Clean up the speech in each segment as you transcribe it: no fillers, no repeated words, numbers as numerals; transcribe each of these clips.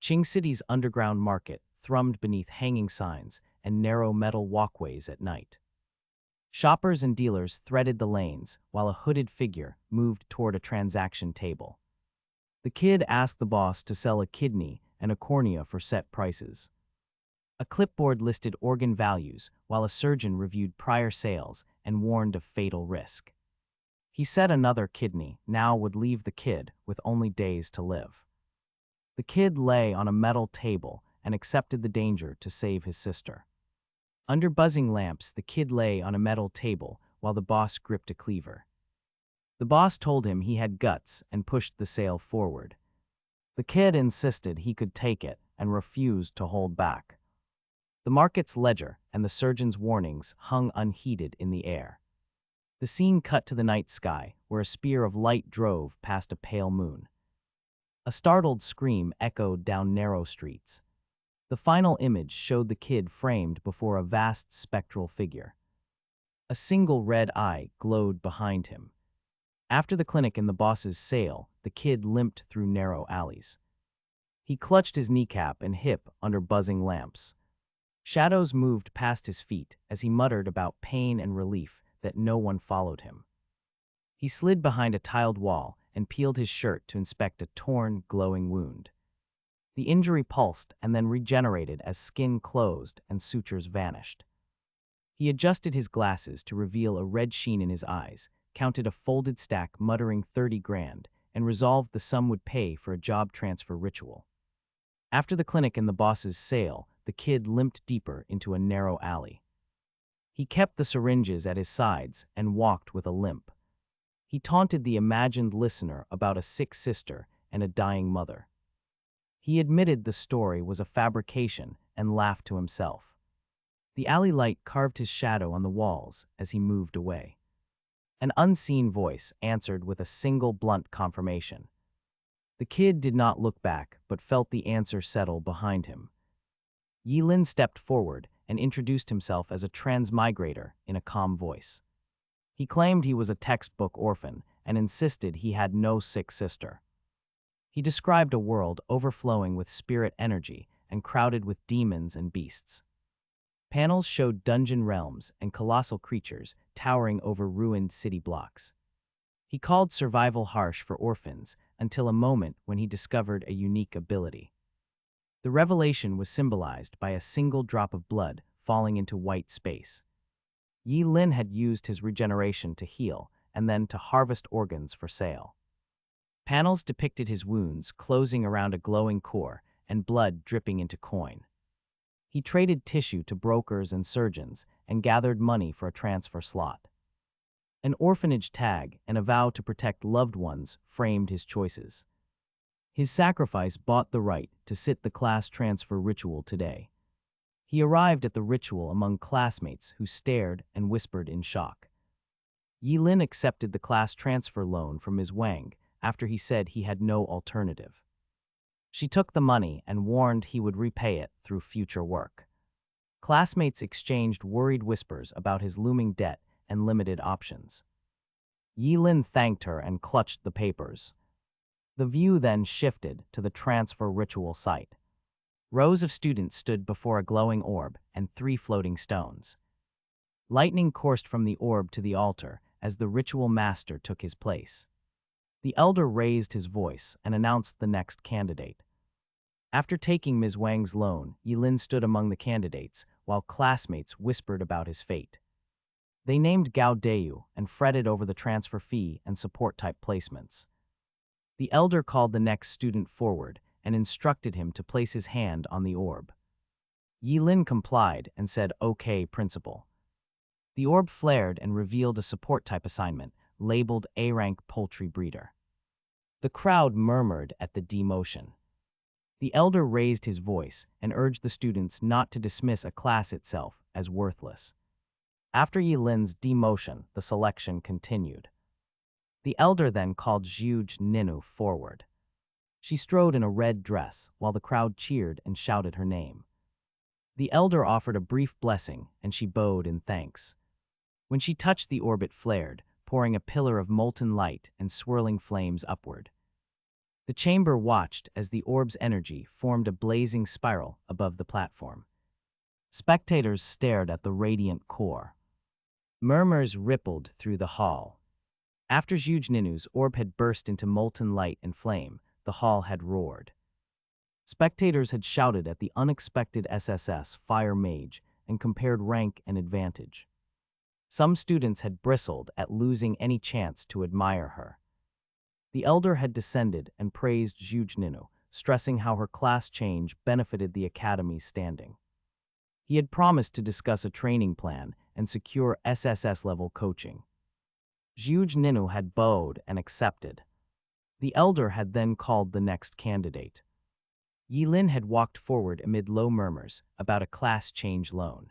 Qing City's underground market thrummed beneath hanging signs and narrow metal walkways at night. Shoppers and dealers threaded the lanes while a hooded figure moved toward a transaction table. The kid asked the boss to sell a kidney and a cornea for set prices. A clipboard listed organ values while a surgeon reviewed prior sales and warned of fatal risk. He said another kidney now would leave the kid with only days to live. The kid lay on a metal table and accepted the danger to save his sister. Under buzzing lamps, the kid lay on a metal table while the boss gripped a cleaver. The boss told him he had guts and pushed the sale forward. The kid insisted he could take it and refused to hold back. The market's ledger and the surgeon's warnings hung unheeded in the air. The scene cut to the night sky, where a spear of light drove past a pale moon. A startled scream echoed down narrow streets. The final image showed the kid framed before a vast spectral figure. A single red eye glowed behind him. After the clinic and the boss's sale, the kid limped through narrow alleys. He clutched his kneecap and hip under buzzing lamps. Shadows moved past his feet as he muttered about pain and relief that no one followed him. He slid behind a tiled wall and peeled his shirt to inspect a torn, glowing wound. The injury pulsed and then regenerated as skin closed and sutures vanished. He adjusted his glasses to reveal a red sheen in his eyes, counted a folded stack muttering 30 grand, and resolved the sum would pay for a job transfer ritual. After the clinic and the boss's sale, the kid limped deeper into a narrow alley. He kept the syringes at his sides and walked with a limp. He taunted the imagined listener about a sick sister and a dying mother. He admitted the story was a fabrication and laughed to himself. The alley light carved his shadow on the walls as he moved away. An unseen voice answered with a single blunt confirmation. The kid did not look back, but felt the answer settle behind him. Yilin stepped forward and introduced himself as a transmigrator in a calm voice. He claimed he was a textbook orphan and insisted he had no sick sister. He described a world overflowing with spirit energy and crowded with demons and beasts. Panels showed dungeon realms and colossal creatures towering over ruined city blocks. He called survival harsh for orphans until a moment when he discovered a unique ability. The revelation was symbolized by a single drop of blood falling into white space. Yi Lin had used his regeneration to heal and then to harvest organs for sale. Panels depicted his wounds closing around a glowing core and blood dripping into coin. He traded tissue to brokers and surgeons and gathered money for a transfer slot. An orphanage tag and a vow to protect loved ones framed his choices. His sacrifice bought the right to sit the class transfer ritual today. He arrived at the ritual among classmates who stared and whispered in shock. Yilin accepted the class transfer loan from Ms. Wang after he said he had no alternative. She took the money and warned he would repay it through future work. Classmates exchanged worried whispers about his looming debt and limited options. Yilin thanked her and clutched the papers. The view then shifted to the transfer ritual site. Rows of students stood before a glowing orb and 3 floating stones. Lightning coursed from the orb to the altar as the ritual master took his place. The elder raised his voice and announced the next candidate. After taking Ms. Wang's loan, Yilin stood among the candidates while classmates whispered about his fate. They named Gao Dayu and fretted over the transfer fee and support-type placements. The elder called the next student forward and instructed him to place his hand on the orb. Yilin complied and said, "Okay, principal." The orb flared and revealed a support-type assignment, labeled A-Rank Poultry Breeder. The crowd murmured at the demotion. The elder raised his voice and urged the students not to dismiss a class itself as worthless. After Yilin's demotion, the selection continued. The elder then called Zhuge Ninu forward. She strode in a red dress while the crowd cheered and shouted her name. The elder offered a brief blessing and she bowed in thanks. When she touched the orb, it flared, pouring a pillar of molten light and swirling flames upward. The chamber watched as the orb's energy formed a blazing spiral above the platform. Spectators stared at the radiant core. Murmurs rippled through the hall. After Zhuge orb had burst into molten light and flame, the hall had roared. Spectators had shouted at the unexpected SSS Fire Mage and compared rank and advantage. Some students had bristled at losing any chance to admire her. The elder had descended and praised Zhuge, stressing how her class change benefited the academy's standing. He had promised to discuss a training plan and secure SSS-level coaching. Zhuge had bowed and accepted. The elder had then called the next candidate. Yilin had walked forward amid low murmurs about a class change loan.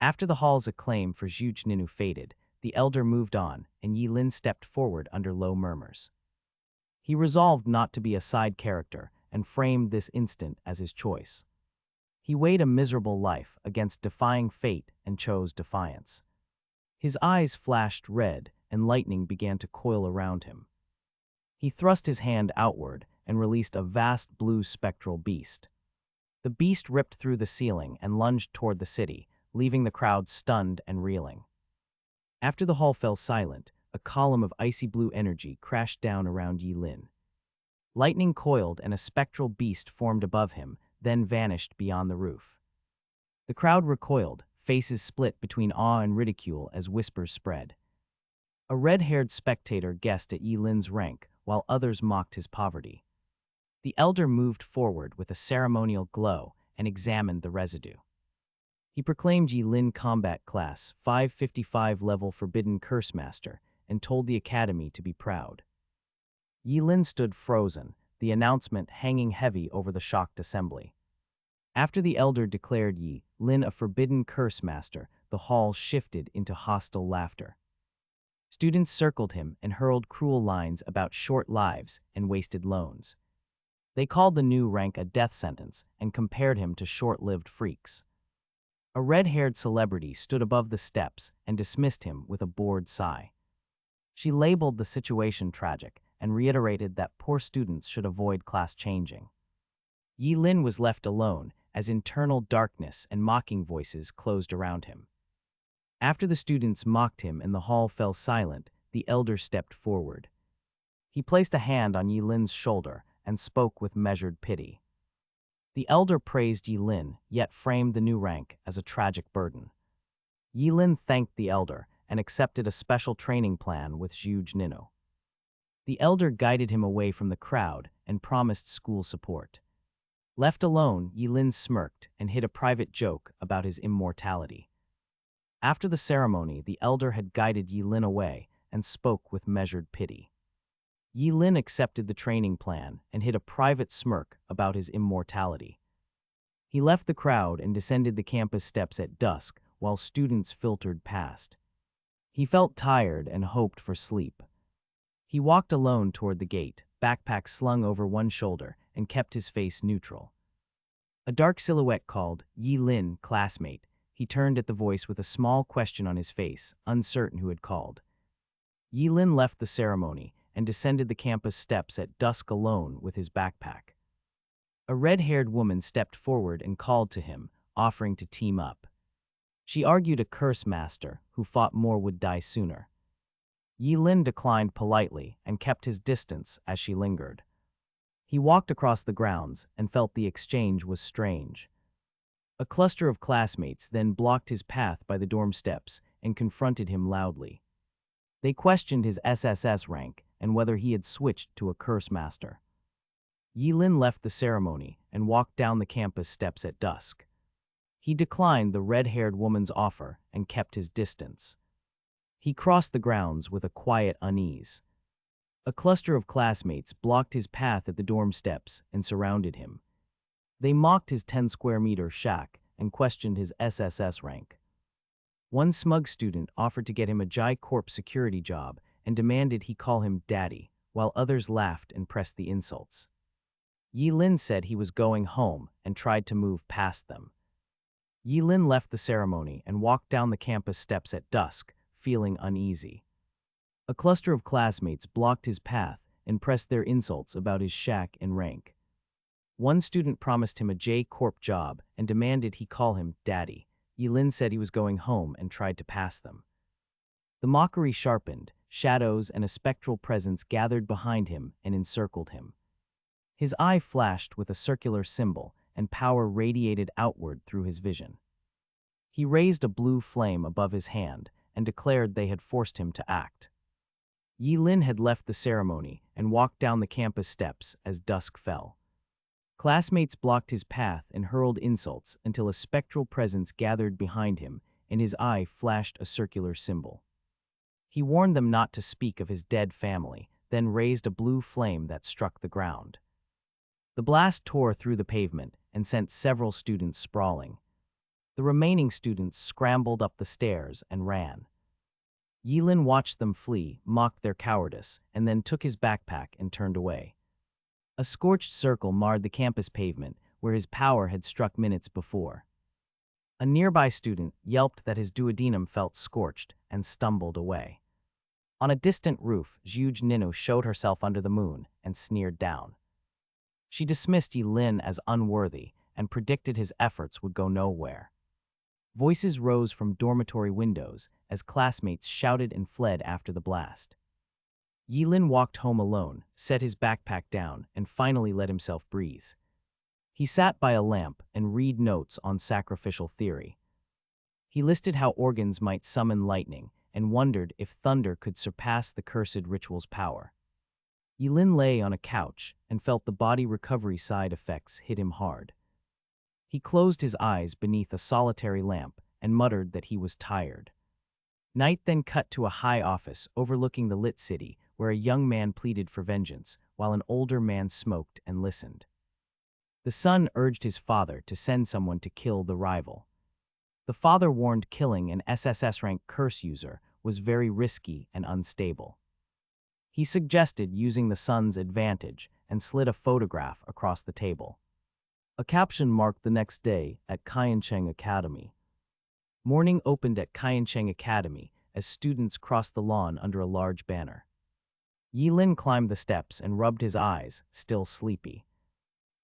After the hall's acclaim for Zhuge faded, the elder moved on, and Yilin stepped forward under low murmurs. He resolved not to be a side character and framed this instant as his choice. He weighed a miserable life against defying fate and chose defiance. His eyes flashed red, and lightning began to coil around him. He thrust his hand outward and released a vast blue spectral beast. The beast ripped through the ceiling and lunged toward the city, leaving the crowd stunned and reeling. After the hall fell silent, a column of icy blue energy crashed down around Yilin. Lightning coiled and a spectral beast formed above him, then vanished beyond the roof. The crowd recoiled, faces split between awe and ridicule as whispers spread. A red-haired spectator guessed at Yilin's rank, while others mocked his poverty. The elder moved forward with a ceremonial glow and examined the residue. He proclaimed Yilin Combat Class 555 Level Forbidden Curse Master and told the academy to be proud. Yilin stood frozen, the announcement hanging heavy over the shocked assembly. After the elder declared Yilin a Forbidden Curse Master, the hall shifted into hostile laughter. Students circled him and hurled cruel lines about short lives and wasted loans. They called the new rank a death sentence and compared him to short-lived freaks. A red-haired celebrity stood above the steps and dismissed him with a bored sigh. She labeled the situation tragic and reiterated that poor students should avoid class changing. Yilin was left alone as internal darkness and mocking voices closed around him. After the students mocked him and the hall fell silent, the elder stepped forward. He placed a hand on Yilin's shoulder and spoke with measured pity. The elder praised Yilin, yet framed the new rank as a tragic burden. Yilin thanked the elder and accepted a special training plan with Zhuge. The elder guided him away from the crowd and promised school support. Left alone, Yilin smirked and hid a private joke about his immortality. After the ceremony, the elder had guided Yilin away and spoke with measured pity. Yilin accepted the training plan and hid a private smirk about his immortality. He left the crowd and descended the campus steps at dusk while students filtered past. He felt tired and hoped for sleep. He walked alone toward the gate, backpack slung over one shoulder, and kept his face neutral. A dark silhouette called, "Yilin, classmate." He turned at the voice with a small question on his face, uncertain who had called. Yilin left the ceremony and descended the campus steps at dusk alone with his backpack. A red-haired woman stepped forward and called to him, offering to team up. She argued a curse master who fought more would die sooner. Yilin declined politely and kept his distance as she lingered. He walked across the grounds and felt the exchange was strange. A cluster of classmates then blocked his path by the dorm steps and confronted him loudly. They questioned his SSS rank and whether he had switched to a curse master. Yilin left the ceremony and walked down the campus steps at dusk. He declined the red-haired woman's offer and kept his distance. He crossed the grounds with a quiet unease. A cluster of classmates blocked his path at the dorm steps and surrounded him. They mocked his 10-square-meter shack and questioned his SSS rank. One smug student offered to get him a Jai Corp security job and demanded he call him daddy, while others laughed and pressed the insults. Yilin said he was going home and tried to move past them. Yilin left the ceremony and walked down the campus steps at dusk, feeling uneasy. A cluster of classmates blocked his path and pressed their insults about his shack and rank. One student promised him a J Corp job and demanded he call him Daddy. Yilin said he was going home and tried to pass them. The mockery sharpened, shadows and a spectral presence gathered behind him and encircled him. His eye flashed with a circular symbol, and power radiated outward through his vision. He raised a blue flame above his hand and declared they had forced him to act. Yilin had left the ceremony and walked down the campus steps as dusk fell. Classmates blocked his path and hurled insults until a spectral presence gathered behind him and his eye flashed a circular symbol. He warned them not to speak of his dead family, then raised a blue flame that struck the ground. The blast tore through the pavement and sent several students sprawling. The remaining students scrambled up the stairs and ran. Yilin watched them flee, mocked their cowardice, and then took his backpack and turned away. A scorched circle marred the campus pavement where his power had struck minutes before. A nearby student yelped that his duodenum felt scorched and stumbled away. On a distant roof, Zhuge Ninu showed herself under the moon and sneered down. She dismissed Yilin as unworthy and predicted his efforts would go nowhere. Voices rose from dormitory windows as classmates shouted and fled after the blast. Yilin walked home alone, set his backpack down, and finally let himself breathe. He sat by a lamp and read notes on sacrificial theory. He listed how organs might summon lightning and wondered if thunder could surpass the cursed ritual's power. Yilin lay on a couch and felt the body recovery side effects hit him hard. He closed his eyes beneath a solitary lamp and muttered that he was tired. Night then cut to a high office overlooking the lit city where a young man pleaded for vengeance while an older man smoked and listened. The son urged his father to send someone to kill the rival. The father warned killing an SSS-Rank curse user was very risky and unstable. He suggested using the son's advantage and slid a photograph across the table. A caption marked the next day at Kaiancheng Academy. Morning opened at Kaiancheng Academy as students crossed the lawn under a large banner. Yilin climbed the steps and rubbed his eyes, still sleepy.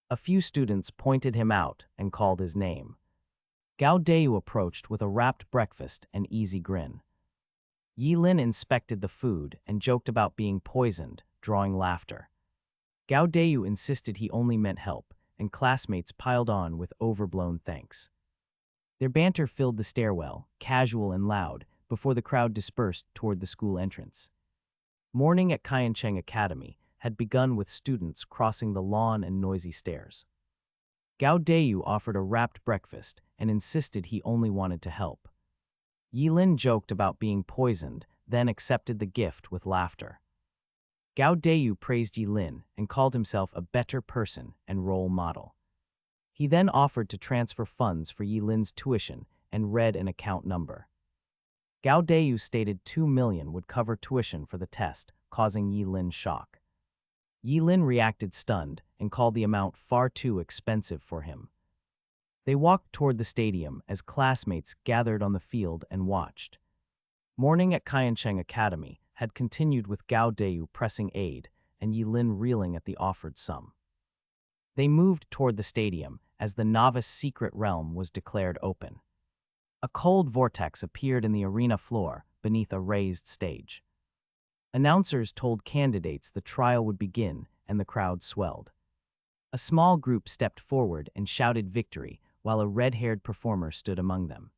A few students pointed him out and called his name. Gao Dayu approached with a wrapped breakfast and easy grin. Yilin inspected the food and joked about being poisoned, drawing laughter. Gao Dayu insisted he only meant help, and classmates piled on with overblown thanks. Their banter filled the stairwell, casual and loud, before the crowd dispersed toward the school entrance. Morning at Kaiancheng Academy had begun with students crossing the lawn and noisy stairs. Gao Dayu offered a wrapped breakfast and insisted he only wanted to help. Yilin joked about being poisoned, then accepted the gift with laughter. Gao Dayu praised Yilin and called himself a better person and role model. He then offered to transfer funds for Yilin's tuition and read an account number. Gao Dayu stated 2 million would cover tuition for the test, causing Yilin shock. Yilin reacted stunned and called the amount far too expensive for him. They walked toward the stadium as classmates gathered on the field and watched. Morning at Kaiancheng Academy had continued with Gao Dayu pressing aid and Yilin reeling at the offered sum. They moved toward the stadium as the novice secret realm was declared open. A cold vortex appeared in the arena floor beneath a raised stage. Announcers told candidates the trial would begin and the crowd swelled. A small group stepped forward and shouted victory while a red-haired performer stood among them.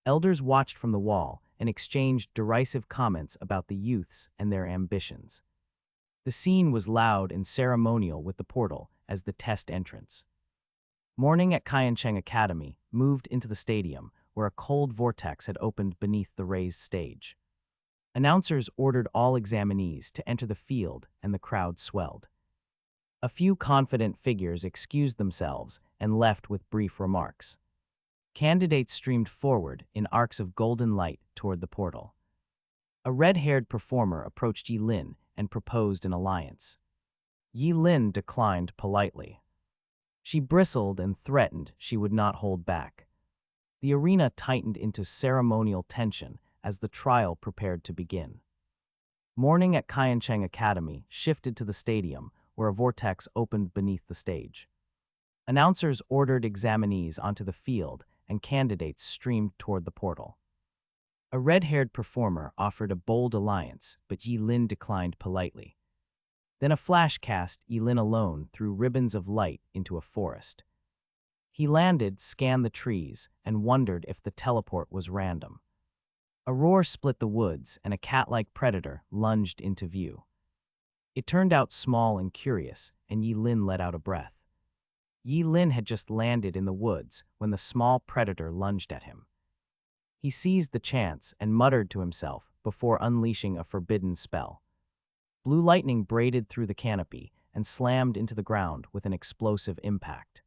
Elders watched from the wall and exchanged derisive comments about the youths and their ambitions. The scene was loud and ceremonial with the portal as the test entrance. Morning at Kaiancheng Academy moved into the stadium where a cold vortex had opened beneath the raised stage. Announcers ordered all examinees to enter the field and the crowd swelled. A few confident figures excused themselves and left with brief remarks. Candidates streamed forward in arcs of golden light toward the portal. A red-haired performer approached Yilin and proposed an alliance. Yilin declined politely. She bristled and threatened she would not hold back. The arena tightened into ceremonial tension as the trial prepared to begin. Morning at Kyancheng Academy shifted to the stadium, where a vortex opened beneath the stage. Announcers ordered examinees onto the field, and candidates streamed toward the portal. A red-haired performer offered a bold alliance, but Yi Lin declined politely. Then a flash cast Yi Lin alone through ribbons of light into a forest. He landed, scanned the trees, and wondered if the teleport was random. A roar split the woods, and a cat-like predator lunged into view. It turned out small and curious, and Yi Lin let out a breath. Yi Lin had just landed in the woods when the small predator lunged at him. He seized the chance and muttered to himself before unleashing a forbidden spell. Blue lightning braided through the canopy and slammed into the ground with an explosive impact.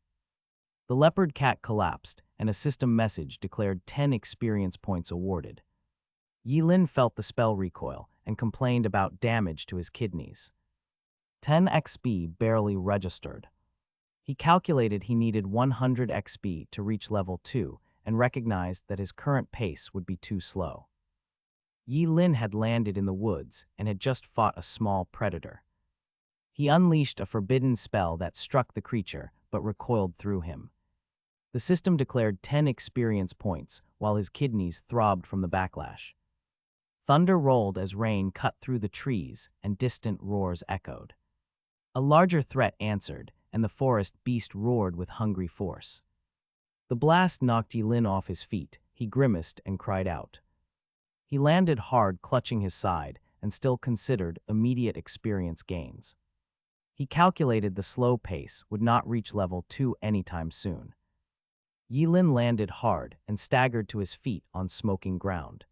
The leopard cat collapsed, and a system message declared 10 experience points awarded. Yi Lin felt the spell recoil and complained about damage to his kidneys. 10 XP barely registered. He calculated he needed 100 XP to reach level 2 and recognized that his current pace would be too slow. Yi Lin had landed in the woods and had just fought a small predator. He unleashed a forbidden spell that struck the creature but recoiled through him. The system declared 10 experience points while his kidneys throbbed from the backlash. Thunder rolled as rain cut through the trees and distant roars echoed. A larger threat answered, and the forest beast roared with hungry force. The blast knocked Yi Lin off his feet. He grimaced and cried out. He landed hard, clutching his side, and still considered immediate experience gains. He calculated the slow pace would not reach level 2 anytime soon. Yi Lin landed hard and staggered to his feet on smoking ground.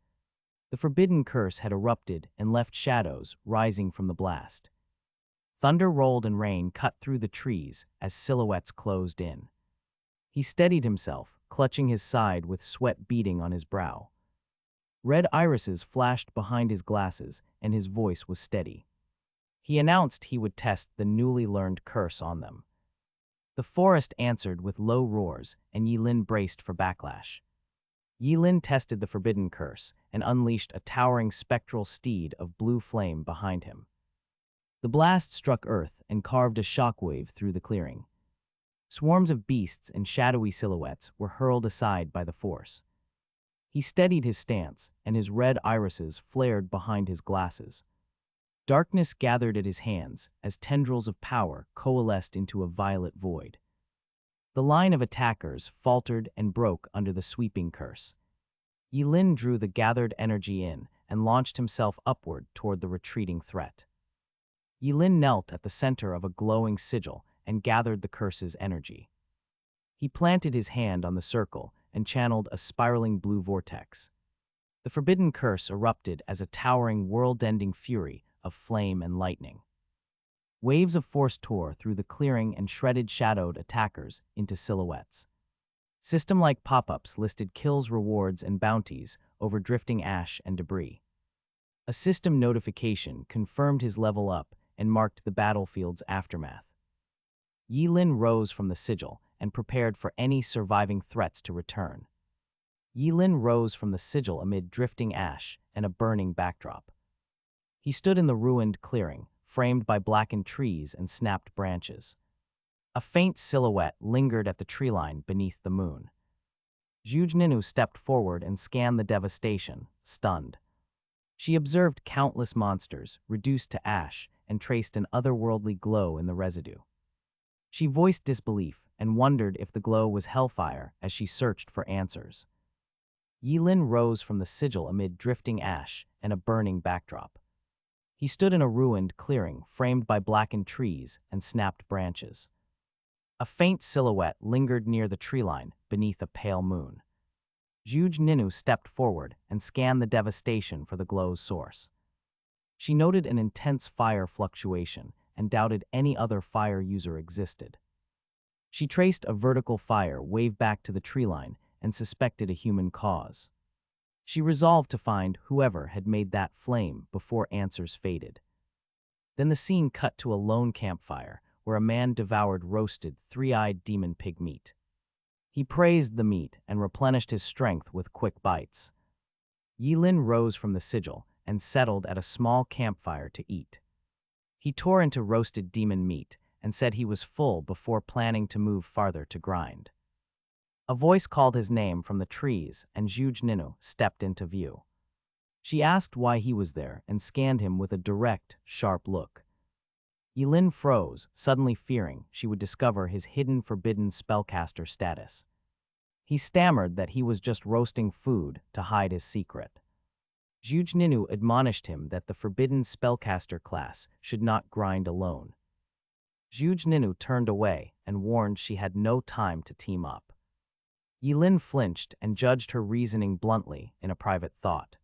The forbidden curse had erupted and left shadows rising from the blast. Thunder rolled and rain cut through the trees as silhouettes closed in. He steadied himself, clutching his side with sweat beading on his brow. Red irises flashed behind his glasses, and his voice was steady. He announced he would test the newly learned curse on them. The forest answered with low roars, and Yi Lin braced for backlash. Yi Lin tested the forbidden curse and unleashed a towering spectral steed of blue flame behind him. The blast struck earth and carved a shockwave through the clearing. Swarms of beasts and shadowy silhouettes were hurled aside by the force. He steadied his stance, and his red irises flared behind his glasses. Darkness gathered at his hands as tendrils of power coalesced into a violet void. The line of attackers faltered and broke under the sweeping curse. Yi Lin drew the gathered energy in and launched himself upward toward the retreating threat. Yi Lin knelt at the center of a glowing sigil and gathered the curse's energy. He planted his hand on the circle and channeled a spiraling blue vortex. The forbidden curse erupted as a towering, world-ending fury of flame and lightning. Waves of force tore through the clearing and shredded shadowed attackers into silhouettes. System-like pop-ups listed kills, rewards, and bounties over drifting ash and debris. A system notification confirmed his level up and marked the battlefield's aftermath. Yi Lin rose from the sigil and prepared for any surviving threats to return. Yi Lin rose from the sigil amid drifting ash and a burning backdrop. He stood in the ruined clearing, framed by blackened trees and snapped branches. A faint silhouette lingered at the tree line beneath the moon. NewAgeManhwa stepped forward and scanned the devastation, stunned. She observed countless monsters reduced to ash and traced an otherworldly glow in the residue. She voiced disbelief and wondered if the glow was hellfire as she searched for answers. Yi Lin rose from the sigil amid drifting ash and a burning backdrop. He stood in a ruined clearing framed by blackened trees and snapped branches. A faint silhouette lingered near the tree line beneath a pale moon. NewAgeManhwa stepped forward and scanned the devastation for the glow's source. She noted an intense fire fluctuation and doubted any other fire user existed. She traced a vertical fire wave back to the tree line and suspected a human cause. She resolved to find whoever had made that flame before answers faded. Then the scene cut to a lone campfire where a man devoured roasted, three-eyed demon pig meat. He praised the meat and replenished his strength with quick bites. Yi Lin rose from the sigil and settled at a small campfire to eat. He tore into roasted demon meat and said he was full before planning to move farther to grind. A voice called his name from the trees, and Zhuge Ninu stepped into view. She asked why he was there and scanned him with a direct, sharp look. Yilin froze, suddenly fearing she would discover his hidden forbidden spellcaster status. He stammered that he was just roasting food to hide his secret. Zhuge Ninu admonished him that the forbidden spellcaster class should not grind alone. Zhuge Ninu turned away and warned she had no time to team up. Yilin flinched and judged her reasoning bluntly in a private thought.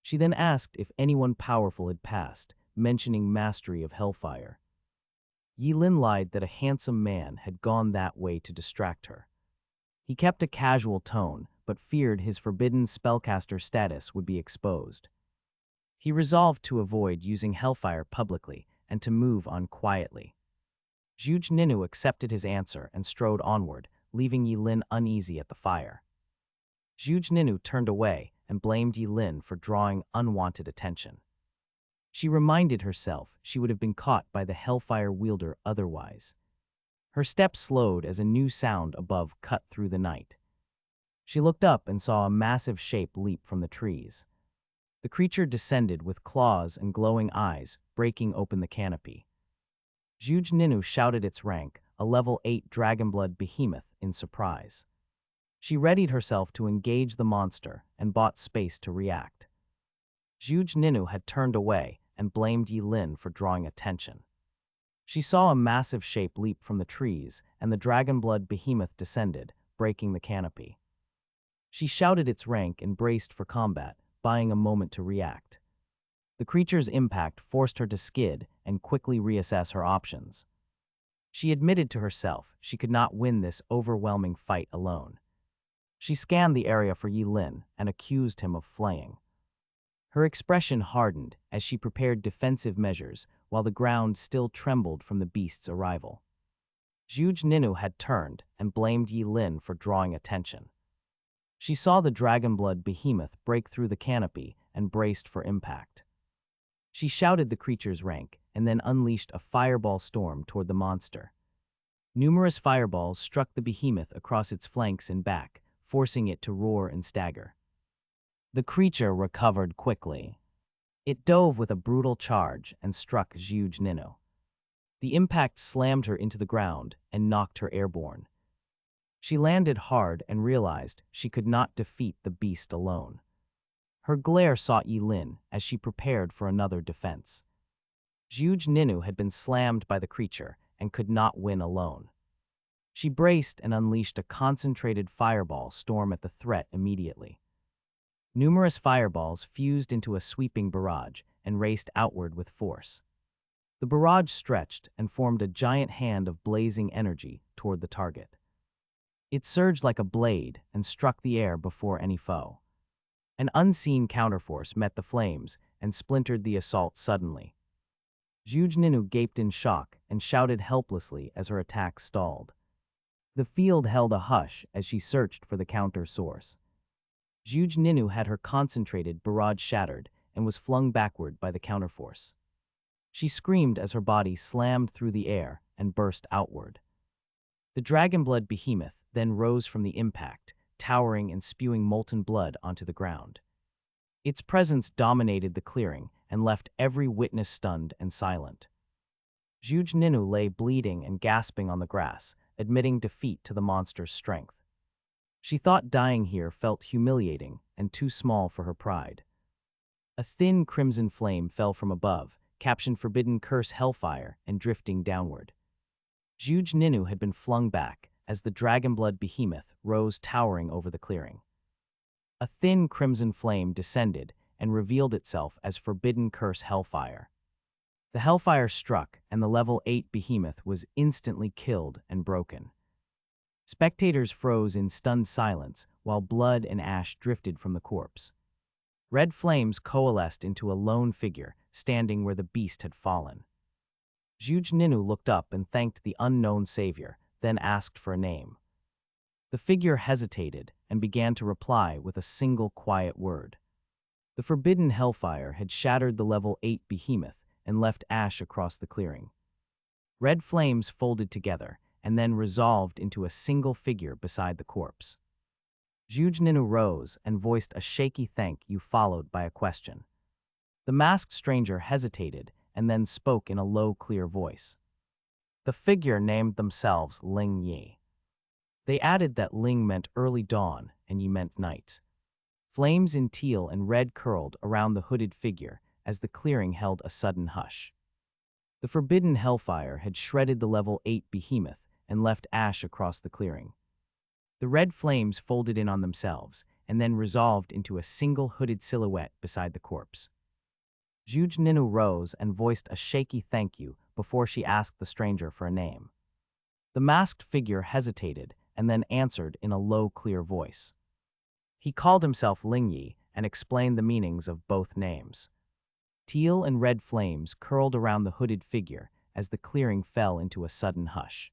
She then asked if anyone powerful had passed, mentioning mastery of hellfire. Yilin lied that a handsome man had gone that way to distract her. He kept a casual tone, but feared his forbidden spellcaster status would be exposed. He resolved to avoid using hellfire publicly and to move on quietly. Zhuge Ninu accepted his answer and strode onward, leaving Yilin uneasy at the fire. Zhuge Ninu turned away and blamed Yilin for drawing unwanted attention. She reminded herself she would have been caught by the hellfire wielder otherwise. Her steps slowed as a new sound above cut through the night. She looked up and saw a massive shape leap from the trees. The creature descended with claws and glowing eyes, breaking open the canopy. Zhuge Ninu shouted its rank, a level 8 dragonblood behemoth, in surprise. She readied herself to engage the monster and bought space to react. Zhuge Ninu had turned away and blamed Yilin for drawing attention. She saw a massive shape leap from the trees, and the dragonblood behemoth descended, breaking the canopy. She shouted its rank and braced for combat, buying a moment to react. The creature's impact forced her to skid and quickly reassess her options. She admitted to herself she could not win this overwhelming fight alone. She scanned the area for Yilin and accused him of flaying. Her expression hardened as she prepared defensive measures while the ground still trembled from the beast's arrival. Zhuge Ninu had turned and blamed Yilin for drawing attention. She saw the dragonblood behemoth break through the canopy and braced for impact. She shouted the creature's rank and then unleashed a fireball storm toward the monster. Numerous fireballs struck the behemoth across its flanks and back, forcing it to roar and stagger. The creature recovered quickly. It dove with a brutal charge and struck Zhuge Ninu. The impact slammed her into the ground and knocked her airborne. She landed hard and realized she could not defeat the beast alone. Her glare sought Yilin as she prepared for another defense. Zhuge Ninu had been slammed by the creature and could not win alone. She braced and unleashed a concentrated fireball storm at the threat immediately. Numerous fireballs fused into a sweeping barrage and raced outward with force. The barrage stretched and formed a giant hand of blazing energy toward the target. It surged like a blade and struck the air before any foe. An unseen counterforce met the flames and splintered the assault suddenly. Zhuge Ninu gaped in shock and shouted helplessly as her attack stalled. The field held a hush as she searched for the counter source. Zhuge Ninu had her concentrated barrage shattered and was flung backward by the counterforce. She screamed as her body slammed through the air and burst outward. The dragonblood behemoth then rose from the impact, towering and spewing molten blood onto the ground. Its presence dominated the clearing and left every witness stunned and silent. Zhuge Ninu lay bleeding and gasping on the grass, admitting defeat to the monster's strength. She thought dying here felt humiliating and too small for her pride. A thin crimson flame fell from above, captioned Forbidden Curse Hellfire, and drifting downward. Zhuge Ninu had been flung back as the dragonblood behemoth rose towering over the clearing. A thin crimson flame descended and revealed itself as Forbidden Curse Hellfire. The hellfire struck, and the level 8 behemoth was instantly killed and broken. Spectators froze in stunned silence while blood and ash drifted from the corpse. Red flames coalesced into a lone figure standing where the beast had fallen. Zhuge Ninu looked up and thanked the unknown savior, then asked for a name. The figure hesitated and began to reply with a single quiet word. The forbidden hellfire had shattered the level 8 behemoth and left ash across the clearing. Red flames folded together and then resolved into a single figure beside the corpse. Jujninu rose and voiced a shaky thank you followed by a question. The masked stranger hesitated and then spoke in a low, clear voice. The figure named themselves Ling Yi. They added that Ling meant early dawn and Yi meant night. Flames in teal and red curled around the hooded figure as the clearing held a sudden hush. The forbidden hellfire had shredded the level 8 behemoth and left ash across the clearing. The red flames folded in on themselves and then resolved into a single hooded silhouette beside the corpse. Jujninu rose and voiced a shaky thank you before she asked the stranger for a name. The masked figure hesitated and then answered in a low, clear voice. He called himself Ling Yi and explained the meanings of both names. Teal and red flames curled around the hooded figure as the clearing fell into a sudden hush.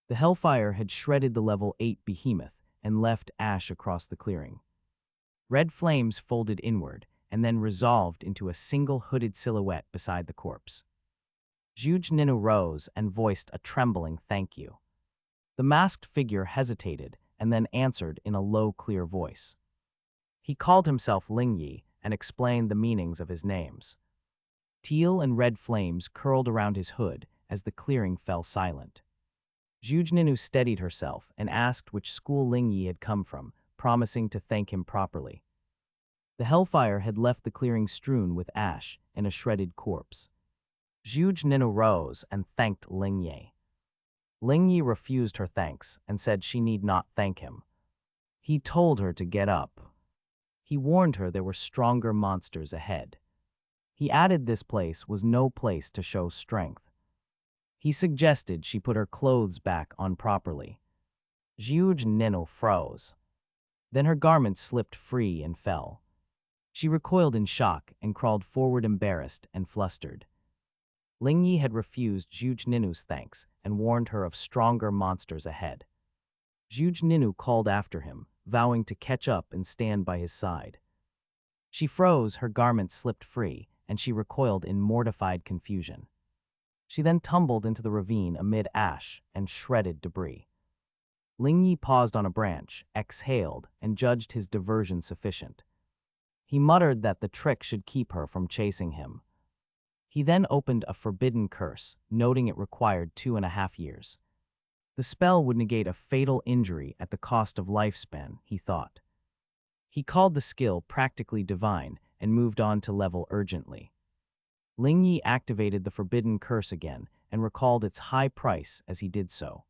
The hellfire had shredded the level 8 behemoth and left ash across the clearing. Red flames folded inward and then resolved into a single hooded silhouette beside the corpse. Jujninu rose and voiced a trembling thank you. The masked figure hesitated and then answered in a low, clear voice. He called himself Ling Yi and explained the meanings of his names. Teal and red flames curled around his hood as the clearing fell silent. Jujninu steadied herself and asked which school Ling Yi had come from, promising to thank him properly. The hellfire had left the clearing strewn with ash and a shredded corpse. Jujninu rose and thanked Ling Yi. Ling Yi refused her thanks and said she need not thank him. He told her to get up. He warned her there were stronger monsters ahead. He added this place was no place to show strength. He suggested she put her clothes back on properly. Jujninu froze. Then her garments slipped free and fell. She recoiled in shock and crawled forward embarrassed and flustered. Ling Yi had refused Jujninu's thanks and warned her of stronger monsters ahead. Jujninu called after him, vowing to catch up and stand by his side. She froze, her garments slipped free, and she recoiled in mortified confusion. She then tumbled into the ravine amid ash and shredded debris. Ling Yi paused on a branch, exhaled, and judged his diversion sufficient. He muttered that the trick should keep her from chasing him. He then opened a forbidden curse, noting it required 2.5 years. The spell would negate a fatal injury at the cost of lifespan, he thought. He called the skill practically divine and moved on to level urgently. Ling Yi activated the forbidden curse again and recalled its high price as he did so.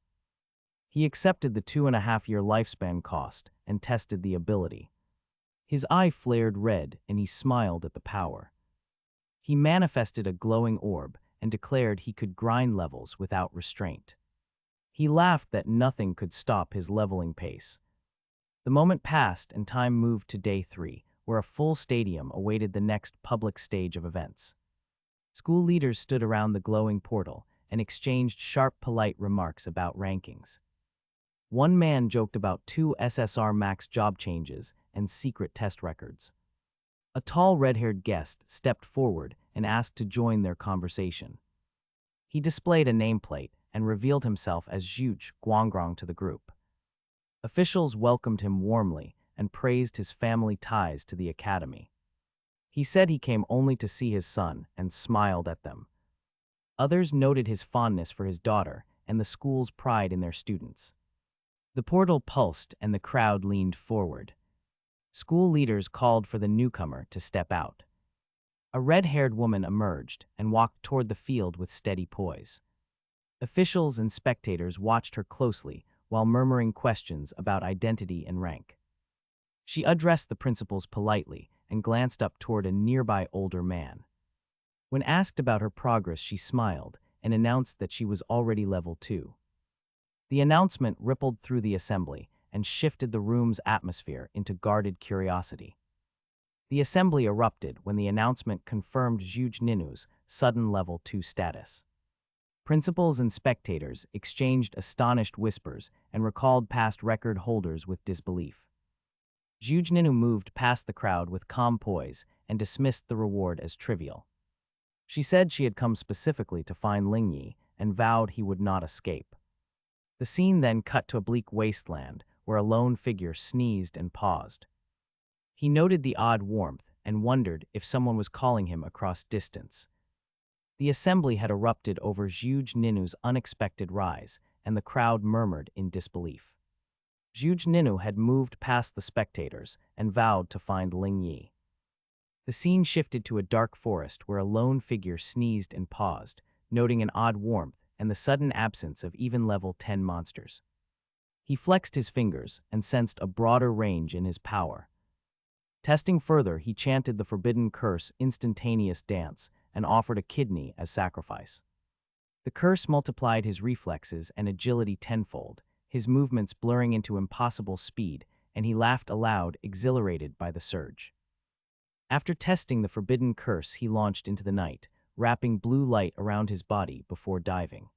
He accepted the 2.5-year lifespan cost and tested the ability. His eye flared red and he smiled at the power. He manifested a glowing orb and declared he could grind levels without restraint. He laughed that nothing could stop his leveling pace. The moment passed and time moved to day 3, where a full stadium awaited the next public stage of events. School leaders stood around the glowing portal and exchanged sharp, polite remarks about rankings. One man joked about 2 SSR max job changes and secret test records. A tall red-haired guest stepped forward and asked to join their conversation. He displayed a nameplate and revealed himself as Zhuge Guangrong to the group. Officials welcomed him warmly and praised his family ties to the academy. He said he came only to see his son and smiled at them. Others noted his fondness for his daughter and the school's pride in their students. The portal pulsed and the crowd leaned forward. School leaders called for the newcomer to step out. A red-haired woman emerged and walked toward the field with steady poise. Officials and spectators watched her closely while murmuring questions about identity and rank. She addressed the principals politely and glanced up toward a nearby older man. When asked about her progress, she smiled and announced that she was already level 2. The announcement rippled through the assembly and shifted the room's atmosphere into guarded curiosity. The assembly erupted when the announcement confirmed Jujninu's sudden level 2 status. Principals and spectators exchanged astonished whispers and recalled past record holders with disbelief. Zhuge Ninu moved past the crowd with calm poise and dismissed the reward as trivial. She said she had come specifically to find Lingyi and vowed he would not escape. The scene then cut to a bleak wasteland where a lone figure sneezed and paused. He noted the odd warmth and wondered if someone was calling him across distance. The assembly had erupted over Zhuge Ninu's unexpected rise, and the crowd murmured in disbelief. Zhuge Ninu had moved past the spectators and vowed to find Lingyi. The scene shifted to a dark forest where a lone figure sneezed and paused, noting an odd warmth and the sudden absence of even level 10 monsters. He flexed his fingers and sensed a broader range in his power. Testing further, he chanted the forbidden curse instantaneous dance and offered a kidney as sacrifice. The curse multiplied his reflexes and agility tenfold, his movements blurring into impossible speed, and he laughed aloud, exhilarated by the surge. After testing the forbidden curse, he launched into the night, wrapping blue light around his body before diving.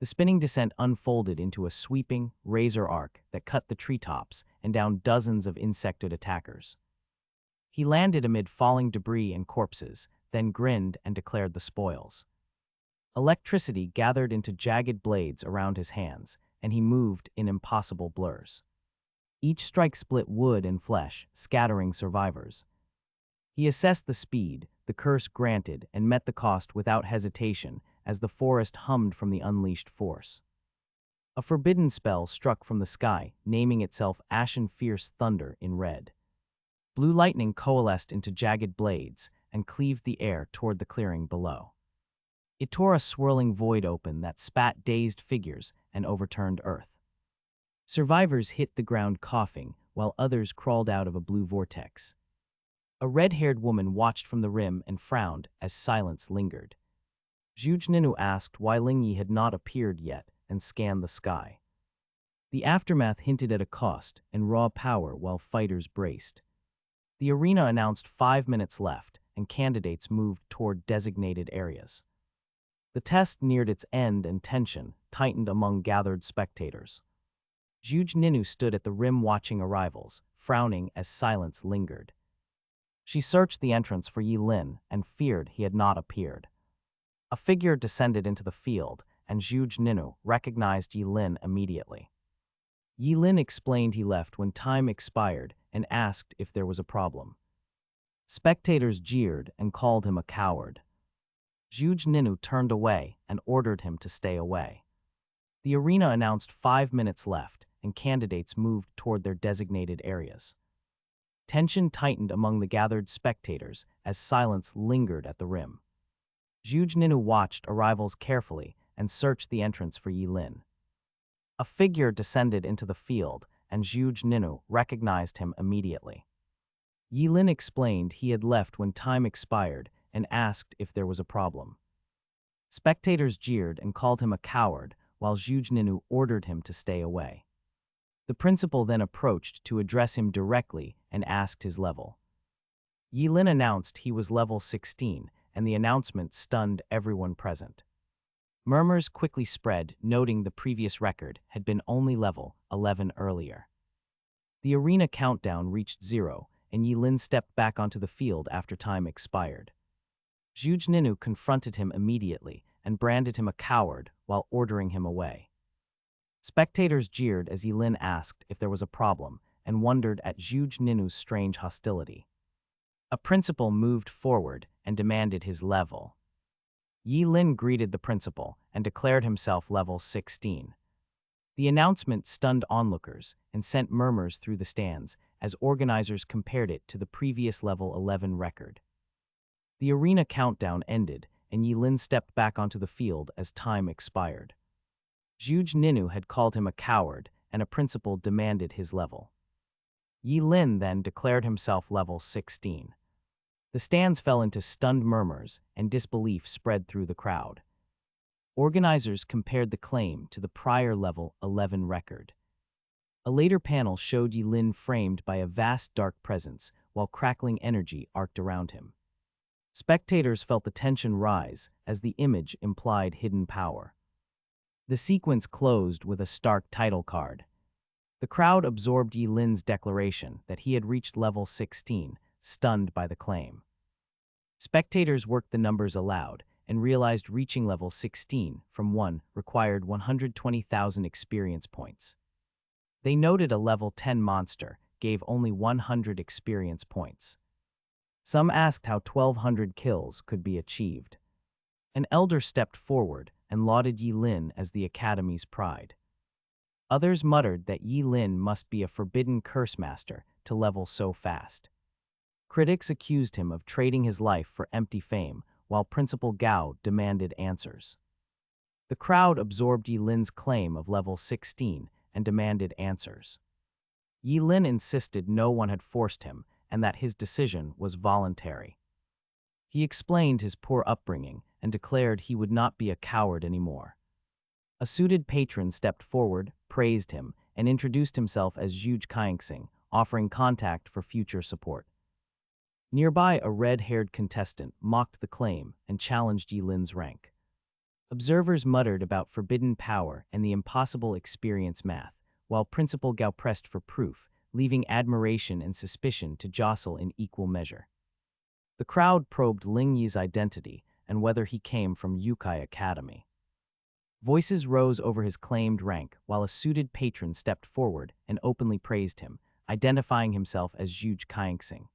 The spinning descent unfolded into a sweeping, razor arc that cut the treetops and downed dozens of insected attackers. He landed amid falling debris and corpses, then grinned and declared the spoils. Electricity gathered into jagged blades around his hands, and he moved in impossible blurs. Each strike split wood and flesh, scattering survivors. He assessed the speed, the curse granted, and met the cost without hesitation as the forest hummed from the unleashed force. A forbidden spell struck from the sky, naming itself Ashen Fierce Thunder in red. Blue lightning coalesced into jagged blades and cleaved the air toward the clearing below. It tore a swirling void open that spat dazed figures and overturned earth. Survivors hit the ground coughing, while others crawled out of a blue vortex. A red-haired woman watched from the rim and frowned as silence lingered. Zhuge Ninu asked why Lingyi had not appeared yet and scanned the sky. The aftermath hinted at a cost and raw power while fighters braced. The arena announced 5 minutes left, and candidates moved toward designated areas. The test neared its end and tension tightened among gathered spectators. Zhuge Ninu stood at the rim watching arrivals, frowning as silence lingered. She searched the entrance for Yi Lin and feared he had not appeared. A figure descended into the field, and Zhuge Ninu recognized Yi Lin immediately. Yi Lin explained he left when time expired and asked if there was a problem. Spectators jeered and called him a coward. Zhuge Ninu turned away and ordered him to stay away. The arena announced 5 minutes left, and candidates moved toward their designated areas. Tension tightened among the gathered spectators as silence lingered at the rim. Zhuge Ninu watched arrivals carefully and searched the entrance for Yi Lin. A figure descended into the field, and Zhuge Ninu recognized him immediately. Yi Lin explained he had left when time expired and asked if there was a problem. Spectators jeered and called him a coward, while Zhuge Ninu ordered him to stay away. The principal then approached to address him directly and asked his level. Yi Lin announced he was level 16, and the announcement stunned everyone present. Murmurs quickly spread, noting the previous record had been only level 11 earlier. The arena countdown reached 0, and Yi Lin stepped back onto the field after time expired. Zhuge Ninu confronted him immediately and branded him a coward while ordering him away. Spectators jeered as Yi Lin asked if there was a problem and wondered at Zhuge Ninu's strange hostility. A principal moved forward and demanded his level. Yi Lin greeted the principal and declared himself level 16. The announcement stunned onlookers and sent murmurs through the stands as organizers compared it to the previous level 11 record. The arena countdown ended, and Yi Lin stepped back onto the field as time expired. Zhuge Ninu had called him a coward, and a principal demanded his level. Yi Lin then declared himself level 16. The stands fell into stunned murmurs, and disbelief spread through the crowd. Organizers compared the claim to the prior level 11 record. A later panel showed Yi Lin framed by a vast dark presence, while crackling energy arced around him. Spectators felt the tension rise as the image implied hidden power. The sequence closed with a stark title card. The crowd absorbed Yi Lin's declaration that he had reached level 16, stunned by the claim. Spectators worked the numbers aloud and realized reaching level 16 from 1 required 120,000 experience points. They noted a level 10 monster gave only 100 experience points. Some asked how 1,200 kills could be achieved. An elder stepped forward and lauded Yi Lin as the Academy's pride. Others muttered that Yi Lin must be a forbidden curse master to level so fast. Critics accused him of trading his life for empty fame, while Principal Gao demanded answers. The crowd absorbed Yi Lin's claim of level 16 and demanded answers. Yi Lin insisted no one had forced him and that his decision was voluntary. He explained his poor upbringing and declared he would not be a coward anymore. A suited patron stepped forward, praised him, and introduced himself as Zhuge Kaixing, offering contact for future support. Nearby, a red-haired contestant mocked the claim and challenged Yi Lin's rank. Observers muttered about forbidden power and the impossible experience math, while Principal Gao pressed for proof, leaving admiration and suspicion to jostle in equal measure. The crowd probed Ling Yi's identity and whether he came from Yukai Academy. Voices rose over his claimed rank while a suited patron stepped forward and openly praised him, identifying himself as Zhuge Kaixing.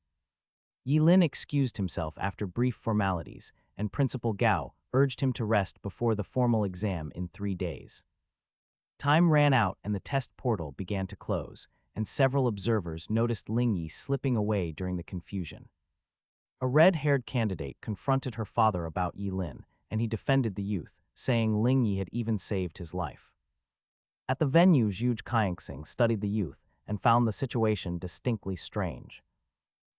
Yi Lin excused himself after brief formalities, and Principal Gao urged him to rest before the formal exam in 3 days. Time ran out and the test portal began to close, and several observers noticed Ling Yi slipping away during the confusion. A red-haired candidate confronted her father about Yi Lin, and he defended the youth, saying Ling Yi had even saved his life. At the venue, Zhuge Kaixing studied the youth and found the situation distinctly strange.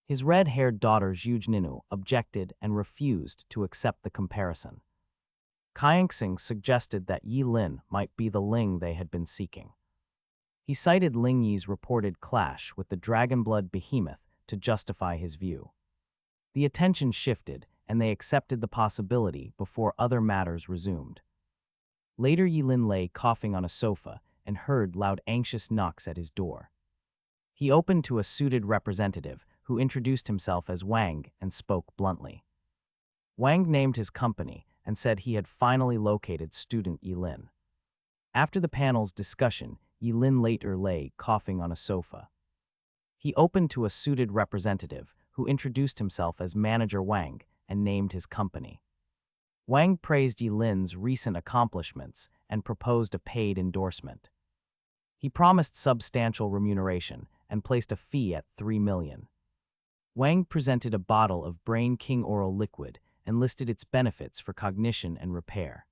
His red-haired daughter Zhuge Ninu objected and refused to accept the comparison. Kaixing suggested that Yi Lin might be the Ling they had been seeking. He cited Ling Yi's reported clash with the Dragonblood behemoth to justify his view. The attention shifted, and they accepted the possibility before other matters resumed. Later, Yi Lin lay coughing on a sofa and heard loud anxious knocks at his door. He opened to a suited representative who introduced himself as Wang and spoke bluntly. Wang named his company and said he had finally located student Yi Lin. After the panel's discussion, Yi Lin later lay coughing on a sofa. He opened to a suited representative who introduced himself as Manager Wang and named his company. Wang praised Yi Lin's recent accomplishments and proposed a paid endorsement. He promised substantial remuneration and placed a fee at 3 million. Wang presented a bottle of Brain King oral liquid and listed its benefits for cognition and repair.